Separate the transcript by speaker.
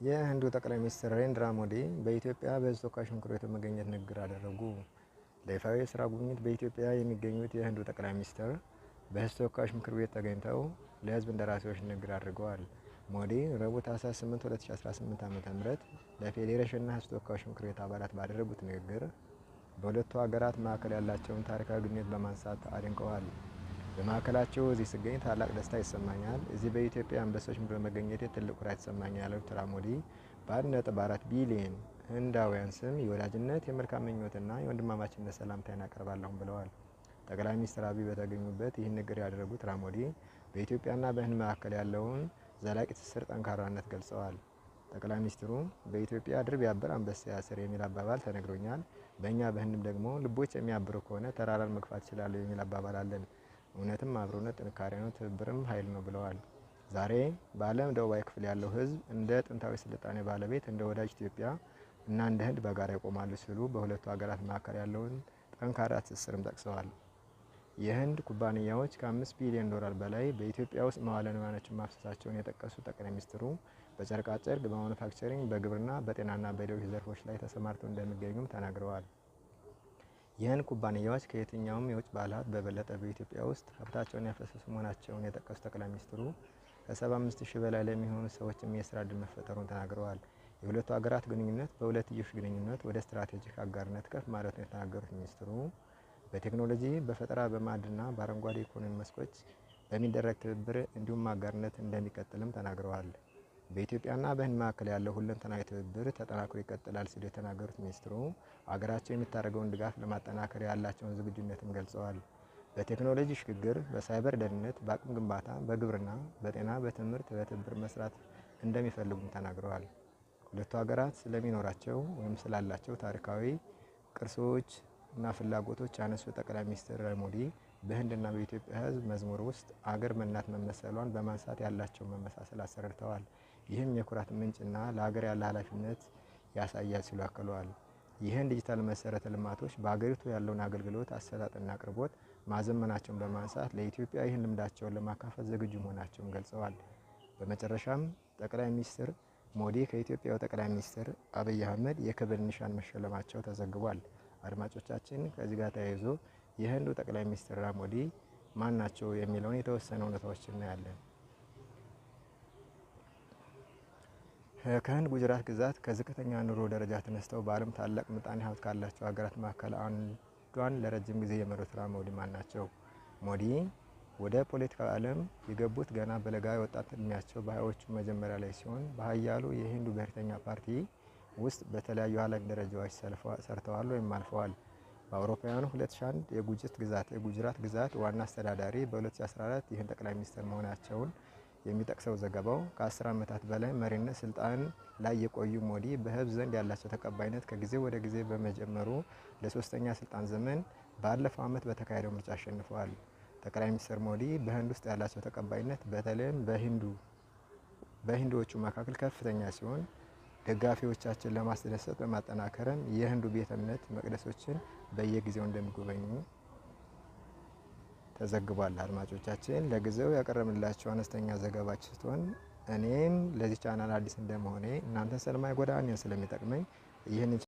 Speaker 1: የህንዱ ጠቅላይ ሚኒስትር ናሬንድራ ሞዲ በኢትዮጵያ በሕዝብ ተወካዮች ምክር ቤት በመገኘት ንግግር አደረጉ። ለይፋዊ የስራ ጉብኝት በኢትዮጵያ የሚገኙት የህንዱ ጠቅላይ ሚኒስትር በሕዝብ ተወካዮች ምክር ቤት ተገኝተው ለህዝብ እንደራሴዎች ንግግር አድርገዋል። ሞዲ ረቡዕ ታህሳስ 8 2018 ዓ.ም ለፌዴሬሽንና ሕዝብ ተወካዮች ምክር ቤት አባላት ባደረጉት ንግግር በሁለቱ ሀገራት መካከል ያላቸውን ታሪካዊ ግንኙነት በማንሳት አድንቀዋል። በማዕከላቸው እዚህ ስገኝ ታላቅ ደስታ ይሰማኛል። እዚህ በኢትዮጵያ አንበሶች በመገኘቴ ትልቅ ኩራት ይሰማኛል ያሉት ሞዲ በ1.4 ቢሊዮን ህንዳውያን ስም የወዳጅነት የመልካም ምኞትና የወንድማማችነት ሰላምታዬን አቀርባለሁ ብለዋል። ጠቅላይ ሚኒስትር አብይ በተገኙበት ይህን ንግግር ያደረጉት ሞዲ በኢትዮጵያና በህንድ መካከል ያለውን ዘላቂ ትስስር ጠንካራነት ገልጸዋል። ጠቅላይ ሚኒስትሩ በኢትዮጵያ ድር ቢያብር አንበሳ ያስር የሚል አባባል ተነግሮኛል። በእኛ በህንድም ደግሞ ልቦች የሚያብሩ ከሆነ ተራራን መግፋት ይችላሉ የሚል አባባል አለን። እውነትም አብሮነት ጥንካሬ ነው፣ ትብብርም ኃይል ነው ብለዋል። ዛሬ በዓለም ደቡባዊ ክፍል ያለው ህዝብ እንደ ጥንታዊ ስልጣኔ ባለቤት እንደ ወዳጅ ኢትዮጵያ እና እንደ ህንድ በጋራ ይቆማሉ ሲሉ በሁለቱ ሀገራት መካከል ያለውን ጠንካራ ትስስርም ጠቅሰዋል። የህንድ ኩባንያዎች ከ5 ቢሊዮን ዶላር በላይ በኢትዮጵያ ውስጥ መዋዕለ ንዋያቸውን ማፍሰሳቸውን የጠቀሱት ጠቅላይ ሚኒስትሩ በጨርቃጨርቅ፣ በማኑፋክቸሪንግ፣ በግብርና፣ በጤናና በሌሎች ዘርፎች ላይ ተሰማርተው እንደሚገኙም ተናግረዋል። የህንድ ኩባንያዎች ከየትኛውም የውጭ ባለሀብት በበለጠ በኢትዮጵያ ውስጥ ሀብታቸውን ያፈሰሱ መሆናቸውን የጠቀሱት ጠቅላይ ሚኒስትሩ ከ75,000 በላይ ለሚሆኑ ሰዎችም የስራ ዕድል መፈጠሩን ተናግረዋል። የሁለቱ ሀገራት ግንኙነት በሁለትዮሽ ግንኙነት ወደ ስትራቴጂክ አጋርነት ከፍ ማለቱን የተናገሩት ሚኒስትሩ በቴክኖሎጂ፣ በፈጠራ፣ በማዕድንና በአረንጓዴ ኢኮኖሚ መስኮች በሚደረግ ትብብር እንዲሁም አጋርነት እንደሚቀጥልም ተናግረዋል። በኢትዮጵያና በህንድ መካከል ያለው ሁለንተናዊ ትብብር ተጠናክሮ ይቀጥላል ሲሉ የተናገሩት ሚኒስትሩ ሀገራቸው የምታደርገውን ድጋፍ ለማጠናከር ያላቸውን ዝግጁነትም ገልጸዋል። በቴክኖሎጂ ሽግግር፣ በሳይበር ደህንነት፣ በአቅም ግንባታ፣ በግብርና፣ በጤና፣ በትምህርት በትብብር መስራት እንደሚፈልጉም ተናግረዋል። ሁለቱ ሀገራት ስለሚኖራቸው ወይም ስላላቸው ታሪካዊ ቅርሶች እና ፍላጎቶች ያነሱት ጠቅላይ ሚኒስትር ሞዲ በህንድና በኢትዮጵያ ህዝብ መዝሙር ውስጥ አገር መናት መመሰሏን በማንሳት ያላቸውን መመሳሰል አስረድተዋል። ይህም የኩራት ምንጭና ለሀገር ያለ ኃላፊነት ያሳያል ሲሉ አክለዋል። ይህን ዲጂታል መሰረተ ልማቶች በሀገሪቱ ያለውን አገልግሎት አሰጣጥና አቅርቦት ማዘመናቸውን በማንሳት ለኢትዮጵያ ይህን ልምዳቸውን ለማካፈል ዝግጁ መሆናቸውን ገልጸዋል። በመጨረሻም ጠቅላይ ሚኒስትር ሞዲ ከኢትዮጵያው ጠቅላይ ሚኒስትር አብይ አህመድ የክብር ኒሻን መሸለማቸው ተዘግቧል። አድማጮቻችን፣ ከዚህ ጋር ተያይዞ የህንዱ ጠቅላይ ሚኒስትር ሞዲ ማን ናቸው የሚለውን የተወሰነ እውነታዎች እናያለን። ከህንድ ጉጅራት ግዛት ከዝቅተኛ ኑሮ ደረጃ ተነስተው በዓለም ታላቅ ምጣኔ ሀብት ካላቸው ሀገራት መካከል አንዷን ለረጅም ጊዜ የመሩት ሞዲ ማን ናቸው? ሞዲ ወደ ፖለቲካው ዓለም የገቡት ገና በለጋ የወጣት እድሜያቸው በሀያዎቹ መጀመሪያ ላይ ሲሆን በሀያሉ የሂንዱ ብሔርተኛ ፓርቲ ውስጥ በተለያዩ ኃላፊ ደረጃዎች ሰርተዋል ወይም አልፈዋል። በአውሮፓውያኑ 2001 የጉጅራት ግዛት ዋና አስተዳዳሪ፣ በ2014 ይህን ጠቅላይ ሚኒስትር መሆናቸውን የሚጠቅሰው ዘገባው ከ10 ዓመታት በላይ መሪነት ስልጣን ላይ የቆዩ ሞዲ በህዝብ ዘንድ ያላቸው ተቀባይነት ከጊዜ ወደ ጊዜ በመጨመሩ ለሶስተኛ ስልጣን ዘመን ባለፈው ዓመት በተካሄደው ምርጫ አሸንፈዋል። ጠቅላይ ሚኒስትር ሞዲ በህንድ ውስጥ ያላቸው ተቀባይነት በተለይም በሂንዶቹ መካከል ከፍተኛ ሲሆን ደጋፊዎቻችን ለማስደሰት በማጠናከርም የህንዱ ቤተ እምነት መቅደሶችን በየጊዜው እንደሚጎበኙ ተዘግቧል። አድማጮቻችን፣ ለጊዜው ያቀረብንላችሁ አነስተኛ ዘገባችን ስትሆን እኔም ለዚህ ቻናል አዲስ እንደመሆኔ እናንተን ስለማይጎዳ እኔን ስለሚጠቅመኝ ይህን